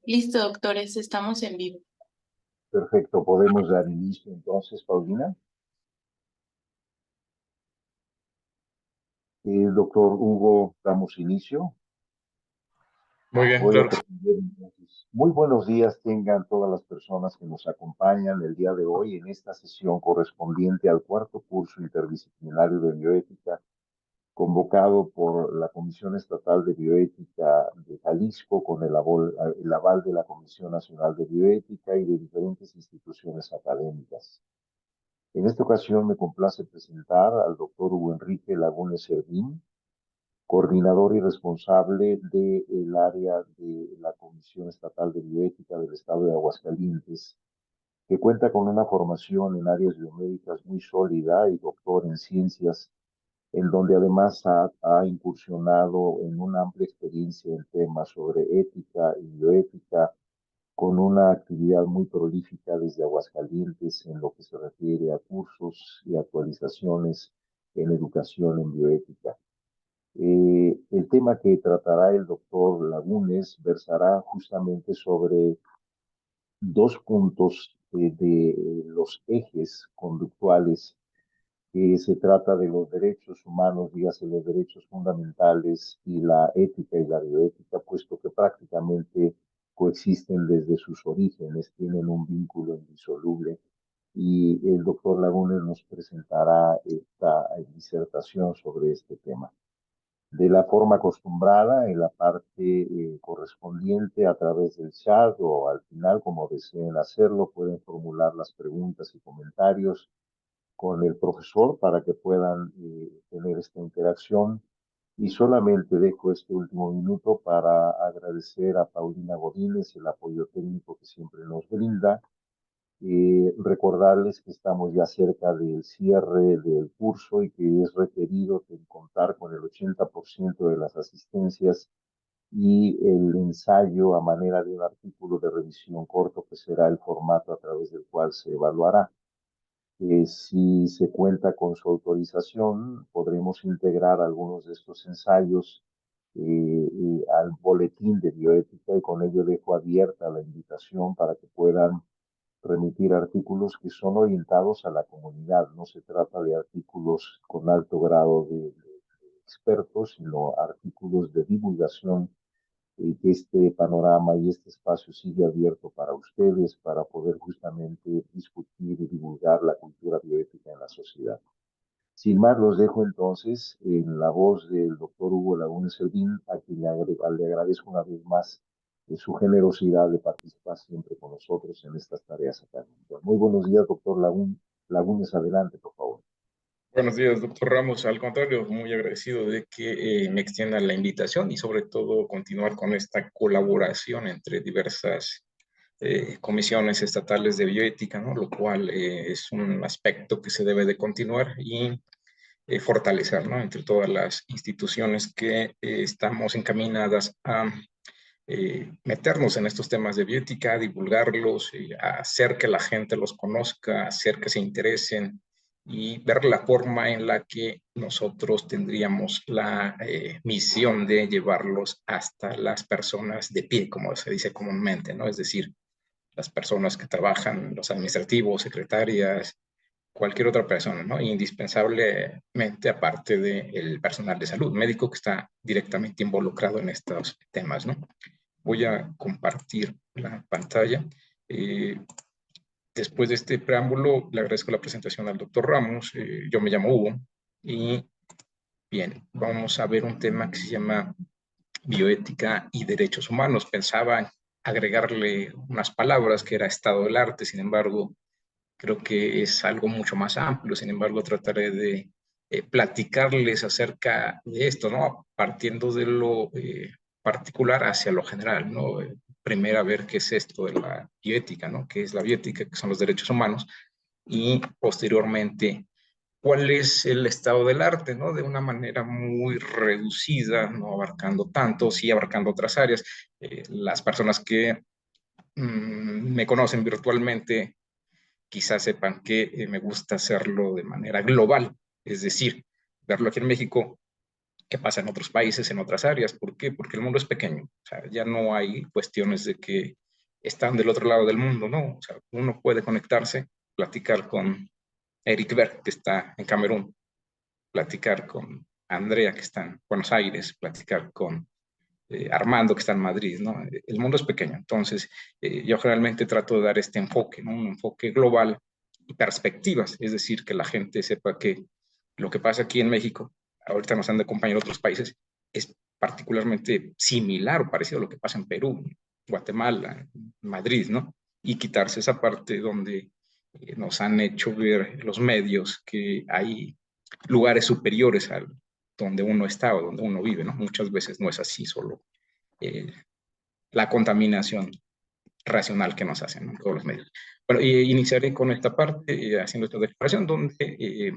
Listo, doctores, estamos en vivo. Perfecto, podemos dar inicio entonces, Paulina. Doctor Hugo, damos inicio. Muy bien, Voy a claro. proceder entonces. Muy buenos días tengan todas las personas que nos acompañan el día de hoy en esta sesión correspondiente al cuarto curso interdisciplinario de bioética, convocado por la Comisión Estatal de Bioética de Jalisco con el aval de la Comisión Nacional de Bioética y de diferentes instituciones académicas. En esta ocasión me complace presentar al doctor Hugo Enrique Lagunes Servín, coordinador y responsable del área de la Comisión Estatal de Bioética del Estado de Aguascalientes, que cuenta con una formación en áreas biomédicas muy sólida y doctor en ciencias, en donde además ha incursionado en una amplia experiencia en temas sobre ética y bioética, con una actividad muy prolífica desde Aguascalientes en lo que se refiere a cursos y actualizaciones en educación en bioética. El tema que tratará el doctor Lagunes versará justamente sobre dos puntos de los ejes conductuales, que se trata de los derechos humanos, dígase los derechos fundamentales, y la ética y la bioética, puesto que prácticamente coexisten desde sus orígenes, tienen un vínculo indisoluble. Y el doctor Lagunes nos presentará esta disertación sobre este tema. De la forma acostumbrada, en la parte correspondiente a través del chat o al final, como deseen hacerlo, pueden formular las preguntas y comentarios con el profesor para que puedan tener esta interacción. Y solamente dejo este último minuto para agradecer a Paulina Godínez el apoyo técnico que siempre nos brinda. Recordarles que estamos ya cerca del cierre del curso y que es requerido contar con el 80% de las asistencias y el ensayo a manera de un artículo de revisión corto, que será el formato a través del cual se evaluará. Si se cuenta con su autorización, podremos integrar algunos de estos ensayos al boletín de bioética, y con ello dejo abierta la invitación para que puedan remitir artículos que son orientados a la comunidad. No se trata de artículos con alto grado de expertos, sino artículos de divulgación, y que este panorama y este espacio sigue abierto para ustedes, para poder justamente discutir y divulgar la cultura bioética en la sociedad. Sin más, los dejo entonces en la voz del doctor Hugo Lagunes Servín, a quien le agradezco una vez más su generosidad de participar siempre con nosotros en estas tareas académicas. Muy buenos días, doctor Lagunes, adelante, por favor. Buenos días, doctor Ramos. Al contrario, muy agradecido de que me extiendan la invitación y sobre todo continuar con esta colaboración entre diversas comisiones estatales de bioética, ¿no? Lo cual es un aspecto que se debe de continuar y fortalecer, ¿no? Entre todas las instituciones que estamos encaminadas a meternos en estos temas de bioética, divulgarlos, hacer que la gente los conozca, hacer que se interesen y ver la forma en la que nosotros tendríamos la misión de llevarlos hasta las personas de pie, como se dice comúnmente, ¿no? Es decir, las personas que trabajan, los administrativos, secretarias, cualquier otra persona, ¿no? Indispensablemente aparte del personal de salud, médico que está directamente involucrado en estos temas, ¿no? Voy a compartir la pantalla. Después de este preámbulo, le agradezco la presentación al doctor Ramos. Yo me llamo Hugo y bien, vamos a ver un tema que se llama bioética y derechos humanos. Pensaba agregarle unas palabras que era estado del arte, sin embargo, creo que es algo mucho más amplio. Sin embargo, trataré de platicarles acerca de esto, ¿no? Partiendo de lo particular hacia lo general, ¿no? Primero a ver qué es esto de la bioética, ¿no? ¿Qué es la bioética? ¿Qué son los derechos humanos? Y posteriormente, ¿cuál es el estado del arte, ¿no? De una manera muy reducida, no abarcando tanto, sí abarcando otras áreas. Las personas que me conocen virtualmente quizás sepan que me gusta hacerlo de manera global, es decir, verlo aquí en México, qué pasa en otros países, en otras áreas. ¿Por qué? Porque el mundo es pequeño. O sea, ya no hay cuestiones de que están del otro lado del mundo, ¿no? O sea, uno puede conectarse, platicar con Eric Berg, que está en Camerún, platicar con Andrea, que está en Buenos Aires, platicar con Armando, que está en Madrid, ¿no? El mundo es pequeño, entonces yo generalmente trato de dar este enfoque, ¿no? Un enfoque global y perspectivas, es decir, que la gente sepa que lo que pasa aquí en México, ahorita nos han de acompañar otros países, es particularmente similar o parecido a lo que pasa en Perú, Guatemala, Madrid, ¿no? Y quitarse esa parte donde nos han hecho ver los medios que hay lugares superiores al donde uno está o donde uno vive, ¿no? Muchas veces no es así, solo eh, la contaminación racional que nos hacen, ¿no? Todos los medios. Bueno, iniciaré con esta parte, haciendo esta declaración, donde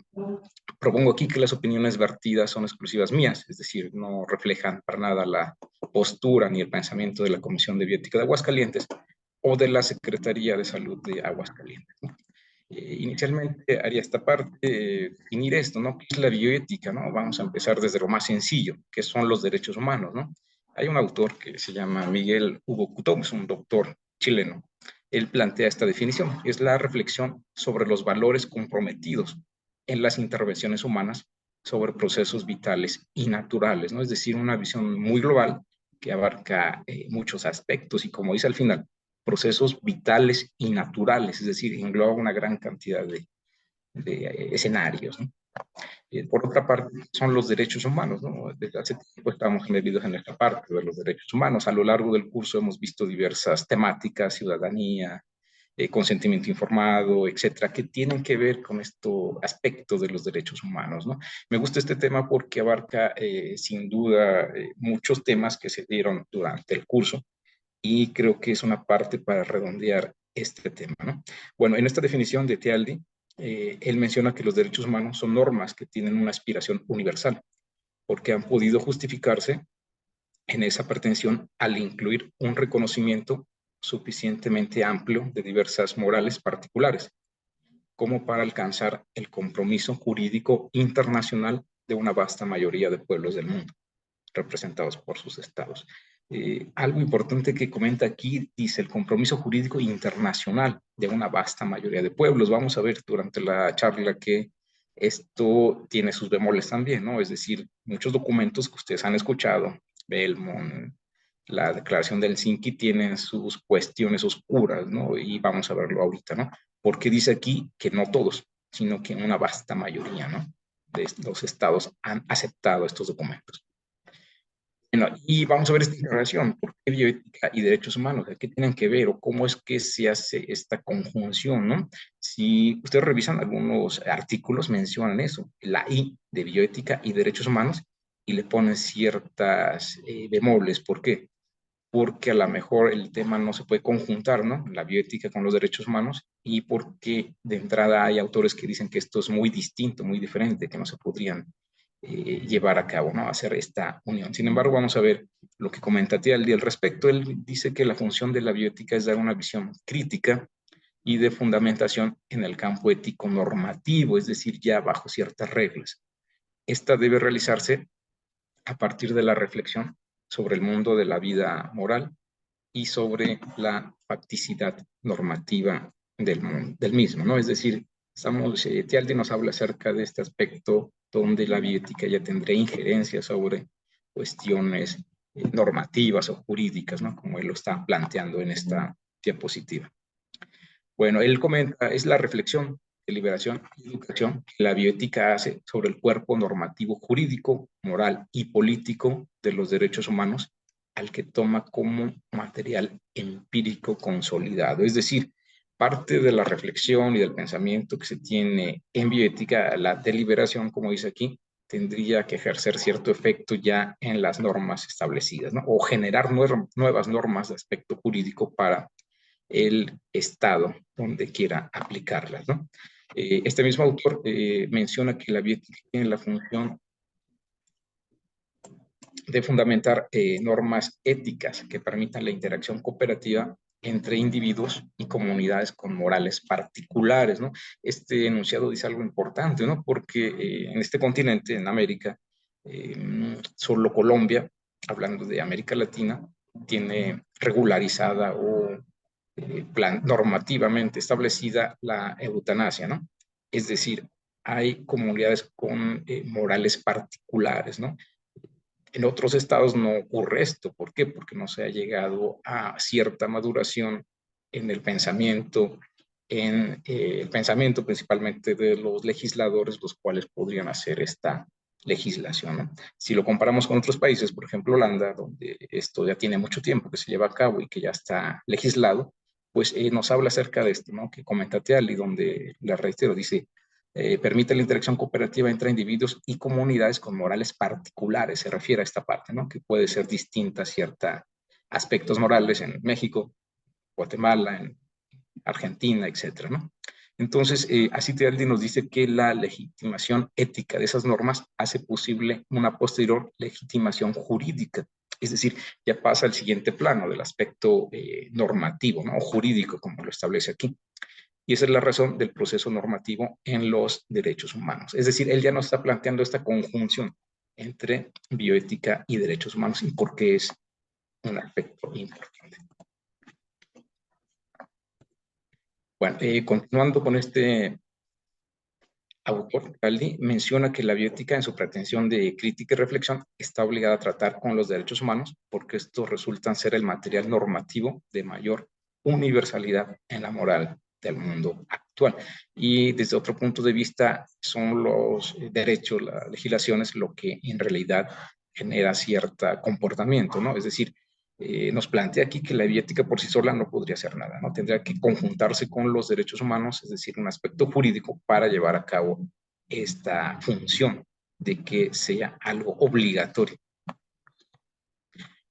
propongo aquí que las opiniones vertidas son exclusivas mías, es decir, no reflejan para nada la postura ni el pensamiento de la Comisión de Bioética de Aguascalientes o de la Secretaría de Salud de Aguascalientes, ¿no? Inicialmente haría esta parte, definir esto, ¿no? ¿Qué es la bioética, no? Vamos a empezar desde lo más sencillo, que son los derechos humanos, ¿no? Hay un autor que se llama Miguel Hugo Couto, es un doctor chileno. Él plantea esta definición, es la reflexión sobre los valores comprometidos en las intervenciones humanas sobre procesos vitales y naturales, ¿no? Es decir, una visión muy global que abarca muchos aspectos y, como dice al final, procesos vitales y naturales, es decir, engloba una gran cantidad de escenarios, ¿no? Por otra parte, son los derechos humanos, ¿no? Desde hace tiempo estamos medidos en esta parte de los derechos humanos. A lo largo del curso hemos visto diversas temáticas, ciudadanía, consentimiento informado, etcétera, que tienen que ver con estos aspectos de los derechos humanos, ¿no? Me gusta este tema porque abarca, sin duda, muchos temas que se dieron durante el curso y creo que es una parte para redondear este tema, ¿no? Bueno, en esta definición de Tealdi, él menciona que los derechos humanos son normas que tienen una aspiración universal, porque han podido justificarse en esa pretensión al incluir un reconocimiento suficientemente amplio de diversas morales particulares, como para alcanzar el compromiso jurídico internacional de una vasta mayoría de pueblos del mundo, representados por sus estados. Algo importante que comenta aquí, dice el compromiso jurídico internacional de una vasta mayoría de pueblos. Vamos a ver durante la charla que esto tiene sus bemoles también, ¿no? Es decir, muchos documentos que ustedes han escuchado, Belmont, la Declaración de Helsinki, tienen sus cuestiones oscuras, ¿no? Y vamos a verlo ahorita, ¿no? Porque dice aquí que no todos, sino que una vasta mayoría, ¿no? De los estados han aceptado estos documentos. Bueno, y vamos a ver esta relación, ¿por qué bioética y derechos humanos? ¿Qué tienen que ver o cómo es que se hace esta conjunción, no? Si ustedes revisan algunos artículos, mencionan eso, la I de bioética y derechos humanos, y le ponen ciertas bemoles. ¿Por qué? Porque a lo mejor el tema no se puede conjuntar, ¿no? La bioética con los derechos humanos, y porque de entrada hay autores que dicen que esto es muy distinto, muy diferente, que no se podrían llevar a cabo, ¿no? Hacer esta unión. Sin embargo, vamos a ver lo que comenta Tealdi al respecto. Él dice que la función de la bioética es dar una visión crítica y de fundamentación en el campo ético normativo, es decir, ya bajo ciertas reglas. Esta debe realizarse a partir de la reflexión sobre el mundo de la vida moral y sobre la facticidad normativa del mismo, ¿no? Es decir, Tealdi nos habla acerca de este aspecto donde la bioética ya tendrá injerencia sobre cuestiones normativas o jurídicas, ¿no? Como él lo está planteando en esta diapositiva. Bueno, él comenta, es la reflexión, deliberación y educación que la bioética hace sobre el cuerpo normativo jurídico, moral y político de los derechos humanos, al que toma como material empírico consolidado. Es decir, aparte de la reflexión y del pensamiento que se tiene en bioética, la deliberación, como dice aquí, tendría que ejercer cierto efecto ya en las normas establecidas, ¿no? O generar nuevas normas de aspecto jurídico para el Estado donde quiera aplicarlas, ¿no? Este mismo autor menciona que la bioética tiene la función de fundamentar normas éticas que permitan la interacción cooperativa entre individuos y comunidades con morales particulares, ¿no? Este enunciado dice algo importante, ¿no? Porque en este continente, en América, solo Colombia, hablando de América Latina, tiene regularizada o normativamente establecida la eutanasia, ¿no? Es decir, hay comunidades con morales particulares, ¿no? En otros estados no ocurre esto. ¿Por qué? Porque no se ha llegado a cierta maduración en el pensamiento principalmente de los legisladores, los cuales podrían hacer esta legislación, ¿no? Si lo comparamos con otros países, por ejemplo Holanda, donde esto ya tiene mucho tiempo que se lleva a cabo y que ya está legislado, pues nos habla acerca de esto, ¿no? Que comenta Teali, donde, le reitero, dice, permite la interacción cooperativa entre individuos y comunidades con morales particulares, se refiere a esta parte, ¿no? Que puede ser distinta a ciertos aspectos morales en México, Guatemala, en Argentina, etcétera, ¿no? Entonces, así Tealdi nos dice que la legitimación ética de esas normas hace posible una posterior legitimación jurídica, es decir, ya pasa al siguiente plano del aspecto normativo, ¿no? O jurídico, como lo establece aquí. Y esa es la razón del proceso normativo en los derechos humanos. Es decir, él ya nos está planteando esta conjunción entre bioética y derechos humanos y por qué es un aspecto importante. Bueno, continuando con este autor, Caldi menciona que la bioética en su pretensión de crítica y reflexión está obligada a tratar con los derechos humanos porque estos resultan ser el material normativo de mayor universalidad en la moral del mundo actual. Y desde otro punto de vista son los derechos, las legislaciones, lo que en realidad genera cierto comportamiento, ¿no? Es decir, nos plantea aquí que la bioética por sí sola no podría hacer nada, ¿no? Tendría que conjuntarse con los derechos humanos, es decir, un aspecto jurídico para llevar a cabo esta función de que sea algo obligatorio.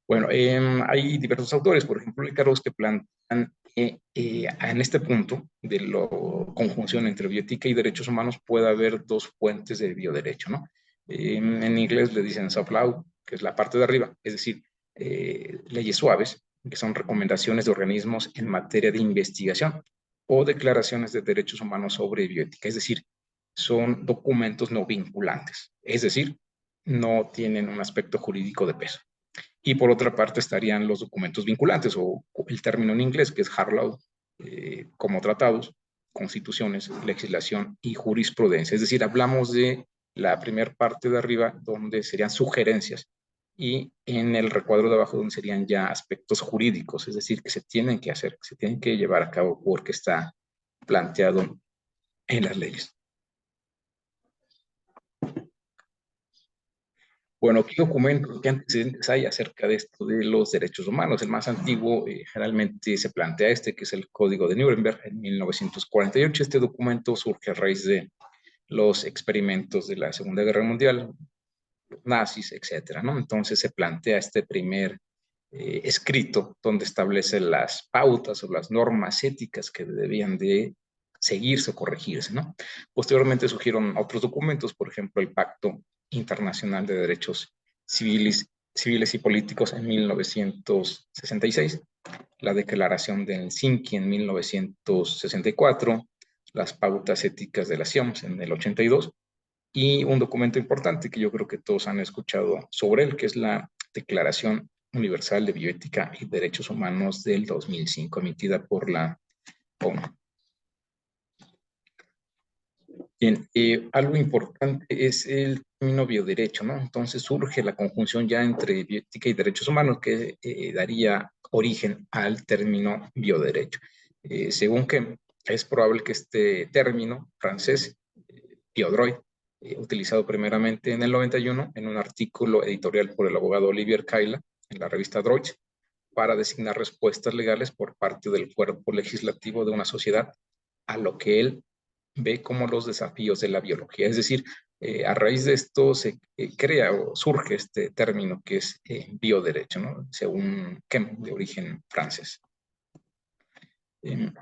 Bueno, hay diversos autores, por ejemplo, Lecaros, que plantean en este punto de la conjunción entre bioética y derechos humanos puede haber dos fuentes de bioderecho, ¿no? En inglés le dicen soft law, que es la parte de arriba, es decir, leyes suaves, que son recomendaciones de organismos en materia de investigación o declaraciones de derechos humanos sobre bioética, es decir, son documentos no vinculantes, es decir, no tienen un aspecto jurídico de peso. Y por otra parte estarían los documentos vinculantes o el término en inglés que es hard law, como tratados, constituciones, legislación y jurisprudencia. Es decir, hablamos de la primera parte de arriba donde serían sugerencias y en el recuadro de abajo donde serían ya aspectos jurídicos, es decir, que se tienen que hacer, que se tienen que llevar a cabo porque está planteado en las leyes. Bueno, ¿qué documentos, qué antecedentes hay acerca de esto de los derechos humanos? El más antiguo generalmente se plantea que es el Código de Nuremberg en 1948. Este documento surge a raíz de los experimentos de la Segunda Guerra Mundial, los nazis, etcétera, ¿no? Entonces se plantea este primer escrito donde establece las pautas o las normas éticas que debían de seguirse o corregirse, ¿no? Posteriormente surgieron otros documentos, por ejemplo, el Pacto Internacional de Derechos Civiles y Políticos en 1966, la Declaración de Helsinki en 1964, las Pautas Éticas de las CIOMS en el 82, y un documento importante que yo creo que todos han escuchado sobre él, que es la Declaración Universal de Bioética y Derechos Humanos del 2005, emitida por la ONU. Bien, algo importante es el término bioderecho, ¿no? Entonces surge la conjunción ya entre bioética y derechos humanos que daría origen al término bioderecho. Según que es probable que este término francés, biodroit, utilizado primeramente en el 91 en un artículo editorial por el abogado Olivier Kaila en la revista Droit, para designar respuestas legales por parte del cuerpo legislativo de una sociedad a lo que él ve como los desafíos de la biología. Es decir, a raíz de esto se crea o surge este término que es bioderecho, ¿no? Según Kemp, de origen francés.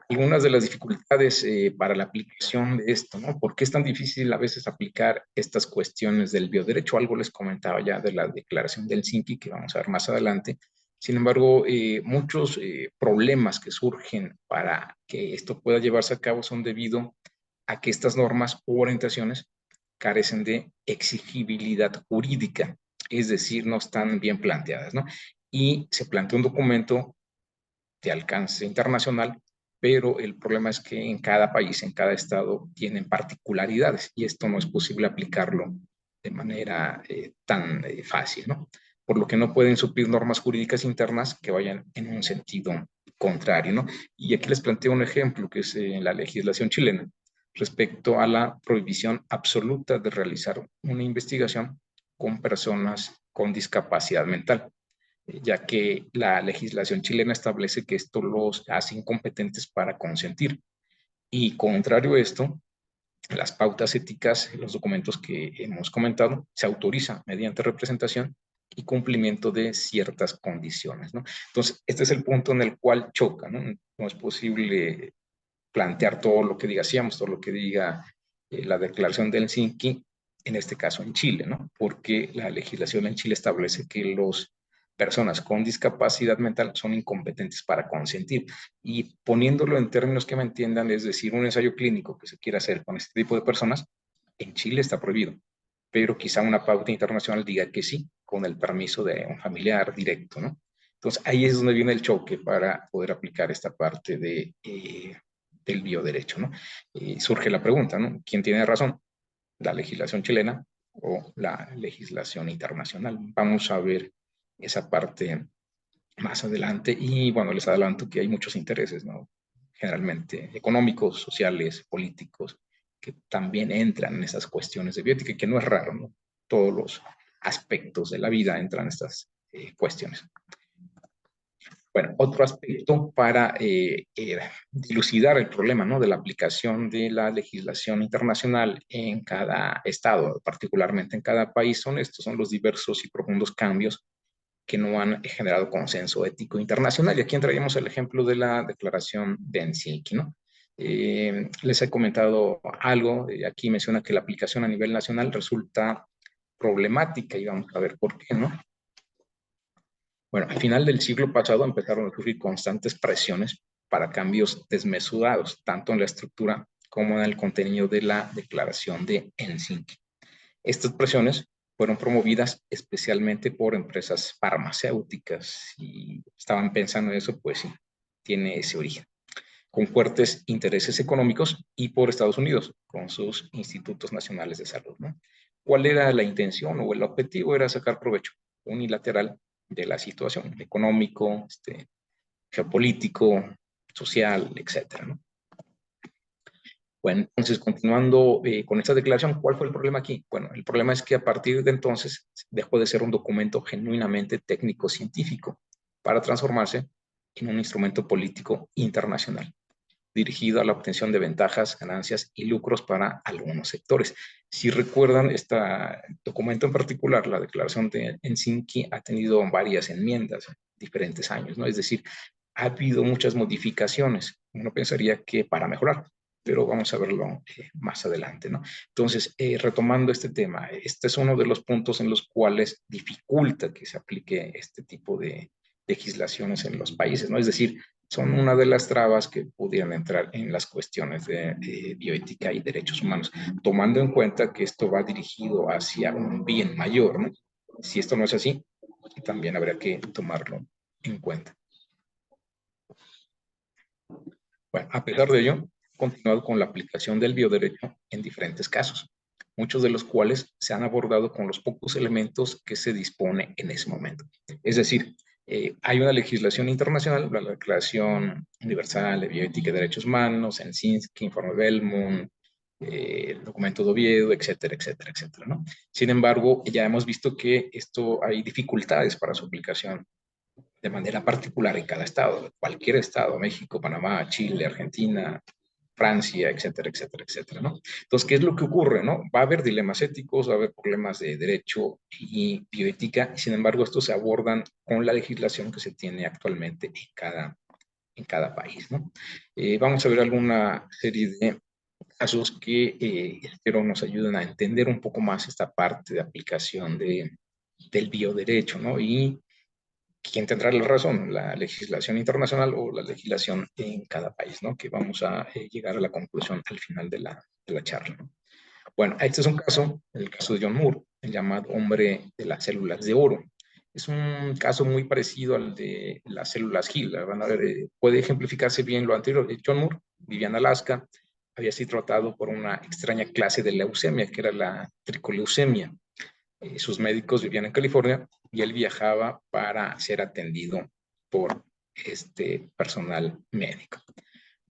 Algunas de las dificultades para la aplicación de esto, ¿no? ¿Por qué es tan difícil a veces aplicar estas cuestiones del bioderecho? Algo les comentaba ya de la Declaración de Helsinki, que vamos a ver más adelante. Sin embargo, muchos problemas que surgen para que esto pueda llevarse a cabo son debido a que estas normas u orientaciones carecen de exigibilidad jurídica, es decir, no están bien planteadas, ¿no? Y se plantea un documento de alcance internacional, pero el problema es que en cada país, en cada estado, tienen particularidades y esto no es posible aplicarlo de manera tan fácil, ¿no? Por lo que no pueden suplir normas jurídicas internas que vayan en un sentido contrario, ¿no? Y aquí les planteo un ejemplo que es la legislación chilena respecto a la prohibición absoluta de realizar una investigación con personas con discapacidad mental, ya que la legislación chilena establece que esto los hace incompetentes para consentir. Y contrario a esto, las pautas éticas, los documentos que hemos comentado, se autoriza mediante representación y cumplimiento de ciertas condiciones, ¿no? Entonces, este es el punto en el cual choca, ¿no? No es posible plantear todo lo que digamos, todo lo que diga la Declaración de Helsinki, en este caso en Chile, ¿no? Porque la legislación en Chile establece que los personas con discapacidad mental son incompetentes para consentir. Y poniéndolo en términos que me entiendan, es decir, un ensayo clínico que se quiera hacer con este tipo de personas, en Chile está prohibido, pero quizá una pauta internacional diga que sí, con el permiso de un familiar directo, ¿no? Entonces, ahí es donde viene el choque para poder aplicar esta parte del bioderecho, ¿no? Surge la pregunta, ¿no? ¿Quién tiene razón? ¿La legislación chilena o la legislación internacional? Vamos a ver esa parte más adelante y bueno, les adelanto que hay muchos intereses, ¿no? Generalmente económicos, sociales, políticos, que también entran en esas cuestiones de bioética, que no es raro, ¿no? Todos los aspectos de la vida entran en estas cuestiones. Bueno, otro aspecto para dilucidar el problema, ¿no? De la aplicación de la legislación internacional en cada estado, particularmente en cada país, son los diversos y profundos cambios que no han generado consenso ético internacional. Y aquí entraríamos el ejemplo de la Declaración de Helsinki, ¿no? Les he comentado algo, aquí menciona que la aplicación a nivel nacional resulta problemática y vamos a ver por qué, ¿no? Bueno, al final del siglo pasado empezaron a surgir constantes presiones para cambios desmesurados, tanto en la estructura como en el contenido de la Declaración de Helsinki. Estas presiones fueron promovidas especialmente por empresas farmacéuticas y estaban pensando en eso, pues sí, tiene ese origen, con fuertes intereses económicos y por Estados Unidos, con sus institutos nacionales de salud, ¿no? ¿Cuál era la intención o el objetivo? Era sacar provecho unilateral de la situación económico, geopolítico, social, etcétera, ¿no? Bueno, entonces, continuando con esta declaración, ¿cuál fue el problema aquí? Bueno, el problema es que a partir de entonces dejó de ser un documento genuinamente técnico-científico para transformarse en un instrumento político internacional, dirigido a la obtención de ventajas, ganancias y lucros para algunos sectores. Si recuerdan, este documento en particular, la Declaración de Helsinki, ha tenido varias enmiendas en diferentes años, ¿no? Es decir, ha habido muchas modificaciones. Uno pensaría que para mejorar, pero vamos a verlo más adelante, ¿no? Entonces, retomando este tema, este es uno de los puntos en los cuales dificulta que se aplique este tipo de legislaciones en los países, ¿no? Es decir, son una de las trabas que pudieran entrar en las cuestiones de bioética y derechos humanos, tomando en cuenta que esto va dirigido hacia un bien mayor, ¿no? Si esto no es así, también habría que tomarlo en cuenta. Bueno, a pesar de ello, he continuado con la aplicación del bioderecho en diferentes casos, muchos de los cuales se han abordado con los pocos elementos que se dispone en ese momento. Es decir, hay una legislación internacional, la Declaración Universal de Bioética y Derechos Humanos, Helsinki, Informe Belmont, el documento de Oviedo, etcétera, etcétera, etcétera, ¿no? Sin embargo, ya hemos visto que esto hay dificultades para su aplicación de manera particular en cada estado, cualquier estado, México, Panamá, Chile, Argentina, Francia, etcétera, etcétera, etcétera, ¿no? Entonces, ¿qué es lo que ocurre, no? Va a haber dilemas éticos, va a haber problemas de derecho y bioética, sin embargo, estos se abordan con la legislación que se tiene actualmente en cada país, ¿no? Vamos a ver alguna serie de casos que espero nos ayuden a entender un poco más esta parte de aplicación del bioderecho, ¿no? Y quién tendrá la razón, la legislación internacional o la legislación en cada país, ¿no? Que vamos a llegar a la conclusión al final de la charla, ¿no? Bueno, este es un caso, el caso de John Moore, el llamado hombre de las células de oro. Es un caso muy parecido al de las células Gil. Van a ver, puede ejemplificarse bien lo anterior. John Moore vivía en Alaska, había sido tratado por una extraña clase de leucemia, que era la tricoleucemia. Sus médicos vivían en California y él viajaba para ser atendido por este personal médico.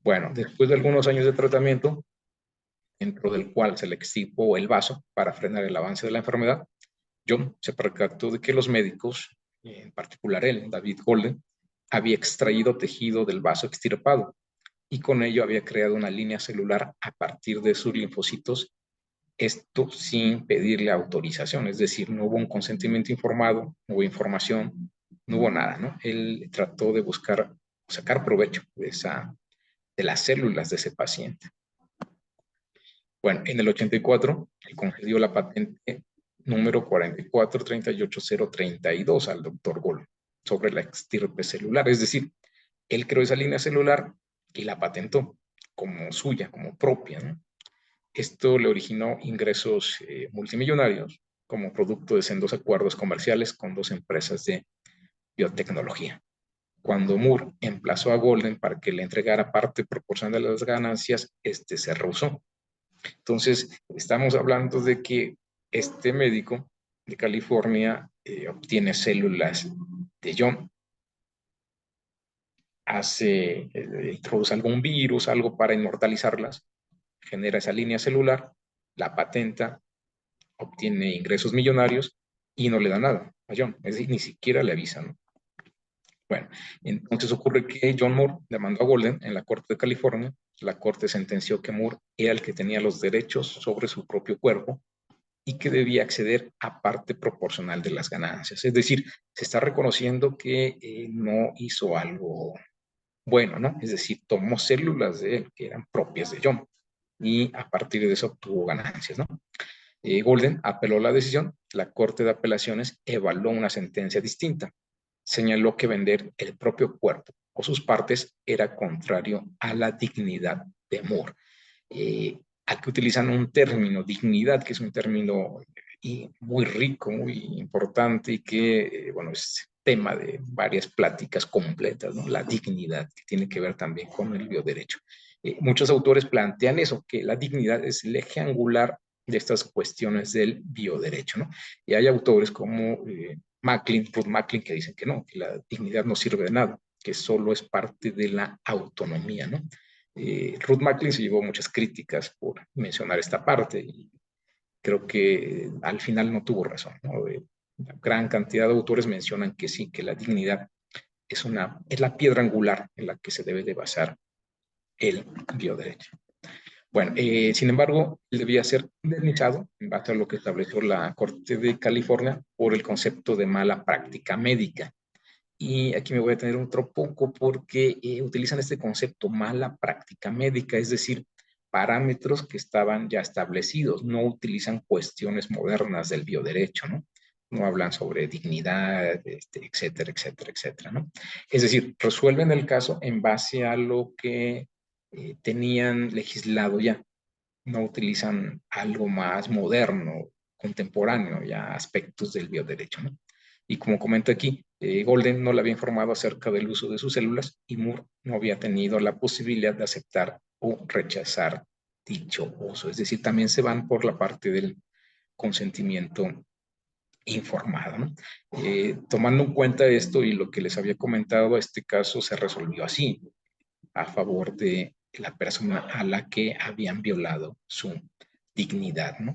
Bueno, después de algunos años de tratamiento, dentro del cual se le extirpó el vaso para frenar el avance de la enfermedad, John se percató de que los médicos, en particular él, David Golden, había extraído tejido del vaso extirpado y con ello había creado una línea celular a partir de sus linfocitos, esto sin pedirle autorización, es decir, no hubo un consentimiento informado, no hubo información, no hubo nada, ¿no? Él trató de buscar sacar provecho de las células de ese paciente. Bueno, en el 84, él concedió la patente número 4438032 al doctor Gold sobre la extirpe celular. Es decir, él creó esa línea celular y la patentó como suya, como propia, ¿no? Esto le originó ingresos multimillonarios como producto de sendos acuerdos comerciales con dos empresas de biotecnología. Cuando Moore emplazó a Golden para que le entregara parte proporcional de las ganancias, este se rehusó. Entonces, estamos hablando de que este médico de California obtiene células de John, introduce algún virus, algo para inmortalizarlas, genera esa línea celular, la patenta, obtiene ingresos millonarios y no le da nada a John, es decir, ni siquiera le avisan, ¿no? Bueno, entonces ocurre que John Moore demandó a Golden en la Corte de California. La Corte sentenció que Moore era el que tenía los derechos sobre su propio cuerpo y que debía acceder a parte proporcional de las ganancias. Es decir, se está reconociendo que no hizo algo bueno, ¿no? Es decir, tomó células de él que eran propias de John y a partir de eso obtuvo ganancias, ¿no? Golden apeló la decisión, la Corte de Apelaciones evaluó una sentencia distinta. Señaló que vender el propio cuerpo o sus partes era contrario a la dignidad de Moore. Aquí utilizan un término, dignidad, que es un término muy rico, muy importante y que, bueno, es tema de varias pláticas completas, ¿no? La dignidad, que tiene que ver también con el bioderecho. Muchos autores plantean eso, que la dignidad es el eje angular de estas cuestiones del bioderecho, ¿no? Y hay autores como Ruth Macklin, que dicen que no, que la dignidad no sirve de nada, que solo es parte de la autonomía, ¿no? Ruth Macklin se llevó muchas críticas por mencionar esta parte y creo que al final no tuvo razón, ¿no? La gran cantidad de autores mencionan que sí, que la dignidad es la piedra angular en la que se debe de basar el bioderecho. Bueno, sin embargo, él debía ser indemnizado en base a lo que estableció la Corte de California por el concepto de mala práctica médica. Y aquí me voy a detener otro poco porque utilizan este concepto mala práctica médica, es decir, parámetros que estaban ya establecidos, no utilizan cuestiones modernas del bioderecho, ¿no? No hablan sobre dignidad, etcétera, etcétera, etcétera, ¿no? Es decir, resuelven el caso en base a lo que tenían legislado ya, no utilizan algo más moderno, contemporáneo, ya aspectos del bioderecho, ¿no? Y como comento aquí, Golden no le había informado acerca del uso de sus células y Moore no había tenido la posibilidad de aceptar o rechazar dicho uso. Es decir, también se van por la parte del consentimiento informado, ¿no? Tomando en cuenta esto y lo que les había comentado, este caso se resolvió así, a favor de la persona a la que habían violado su dignidad, ¿no?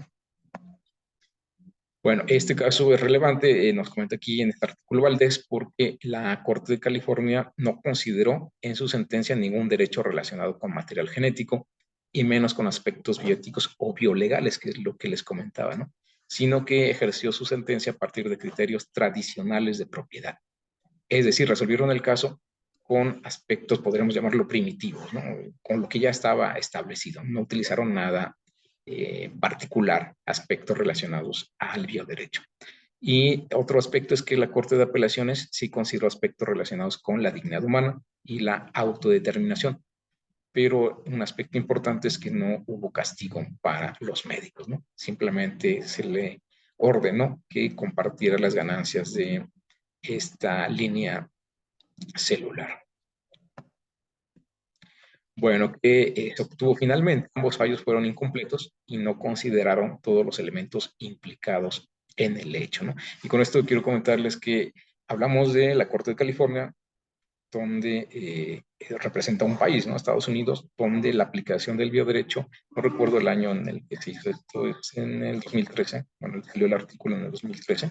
Bueno, este caso es relevante, nos comenta aquí en este artículo Valdés, porque la Corte de California no consideró en su sentencia ningún derecho relacionado con material genético y menos con aspectos bioéticos o biolegales, que es lo que les comentaba, ¿no? Sino que ejerció su sentencia a partir de criterios tradicionales de propiedad. Es decir, resolvieron el caso con aspectos, podríamos llamarlo primitivos, ¿no? Con lo que ya estaba establecido. No utilizaron nada particular, aspectos relacionados al bioderecho. Y otro aspecto es que la Corte de Apelaciones sí consideró aspectos relacionados con la dignidad humana y la autodeterminación. Pero un aspecto importante es que no hubo castigo para los médicos, ¿no? Simplemente se le ordenó que compartiera las ganancias de esta línea celular. Bueno, que se obtuvo finalmente. Ambos fallos fueron incompletos y no consideraron todos los elementos implicados en el hecho, ¿no? Y con esto quiero comentarles que hablamos de la Corte de California, donde representa un país, ¿no? Estados Unidos, donde la aplicación del bioderecho, no recuerdo el año en el que se hizo esto, es en el 2013, bueno, salió el artículo en el 2013,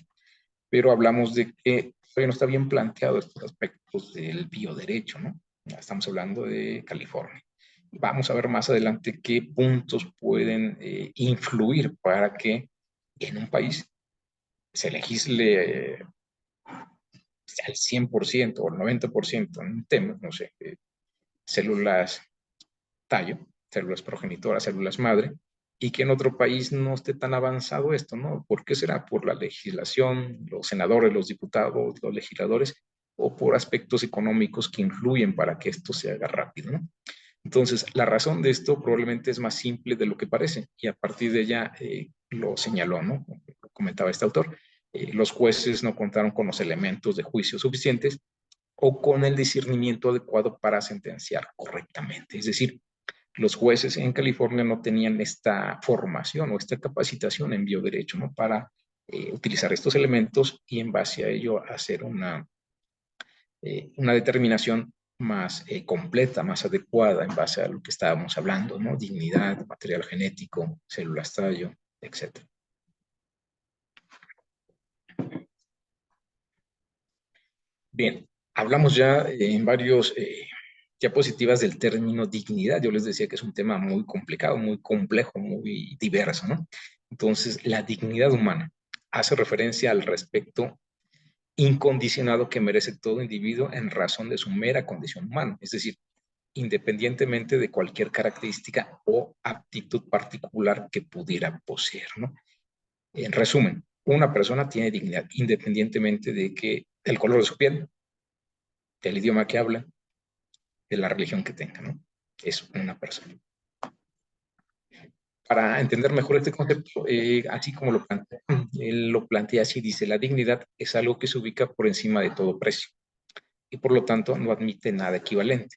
pero hablamos de que todavía no está bien planteado estos aspectos del bioderecho, ¿no? Ya estamos hablando de California. Vamos a ver más adelante qué puntos pueden influir para que en un país se legisle al 100% o al 90% en un tema, no sé, células tallo, células progenitoras, células madre, y que en otro país no esté tan avanzado esto, ¿no? ¿Por qué será? ¿Por la legislación, los senadores, los diputados, los legisladores, o por aspectos económicos que influyen para que esto se haga rápido, ¿no? Entonces, la razón de esto probablemente es más simple de lo que parece, y a partir de ella lo señaló, ¿no? Lo comentaba este autor. Los jueces no contaron con los elementos de juicio suficientes o con el discernimiento adecuado para sentenciar correctamente. Es decir, los jueces en California no tenían esta formación o esta capacitación en bioderecho, ¿no? Para utilizar estos elementos y en base a ello hacer una determinación más completa, más adecuada en base a lo que estábamos hablando, ¿no? Dignidad, material genético, células tallo, etc. Bien, hablamos ya en varios diapositivas del término dignidad. Yo les decía que es un tema muy complicado, muy complejo, muy diverso, ¿no? Entonces, la dignidad humana hace referencia al respeto incondicionado que merece todo individuo en razón de su mera condición humana, es decir, independientemente de cualquier característica o aptitud particular que pudiera poseer, ¿no? En resumen, una persona tiene dignidad independientemente de que el color de su piel, del idioma que habla, de la religión que tenga, ¿no? Es una persona. Para entender mejor este concepto, así como lo plantea, él lo plantea así, dice, la dignidad es algo que se ubica por encima de todo precio y por lo tanto no admite nada equivalente.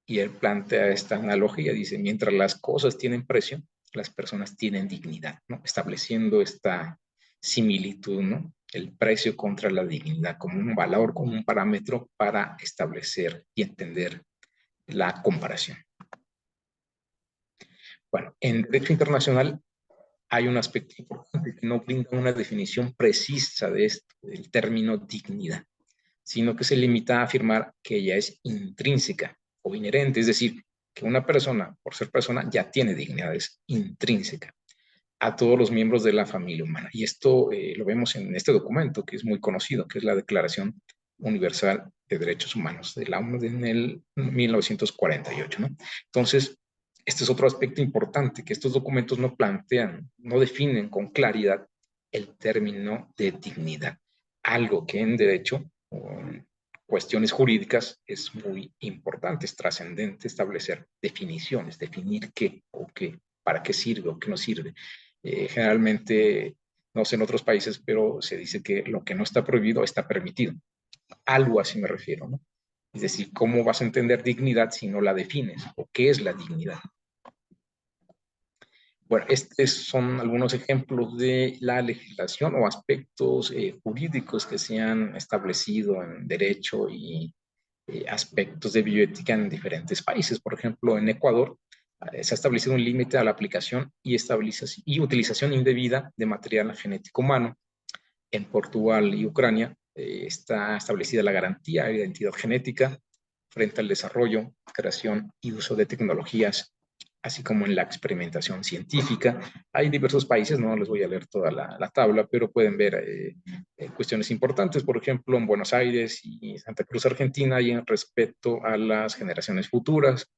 Y él plantea esta analogía, dice, mientras las cosas tienen precio, las personas tienen dignidad, ¿no? Estableciendo esta similitud, ¿no? El precio contra la dignidad como un valor, como un parámetro para establecer y entender la comparación. Bueno, en derecho internacional hay un aspecto importante que no brinda una definición precisa de esto, del término dignidad, sino que se limita a afirmar que ella es intrínseca o inherente, es decir, que una persona, por ser persona, ya tiene dignidad, es intrínseca a todos los miembros de la familia humana. Y esto lo vemos en este documento que es muy conocido, que es la Declaración Universal de Derechos Humanos de la ONU en el 1948, ¿no? Entonces, este es otro aspecto importante, que estos documentos no plantean, no definen con claridad el término de dignidad, algo que en derecho o en cuestiones jurídicas es muy importante, es trascendente establecer definiciones, definir qué o qué, para qué sirve o qué no sirve. Generalmente, no sé en otros países, pero se dice que lo que no está prohibido está permitido. Algo así me refiero, ¿no? Es decir, ¿cómo vas a entender dignidad si no la defines? ¿O qué es la dignidad? Bueno, estos son algunos ejemplos de la legislación o aspectos jurídicos que se han establecido en derecho y aspectos de bioética en diferentes países. Por ejemplo, en Ecuador Se ha establecido un límite a la aplicación y utilización indebida de material genético humano. En Portugal y Ucrania está establecida la garantía de identidad genética frente al desarrollo, creación y uso de tecnologías, así como en la experimentación científica. Hay diversos países, no les voy a leer toda la tabla, pero pueden ver cuestiones importantes, por ejemplo, en Buenos Aires y Santa Cruz, Argentina, y en respecto a las generaciones futuras.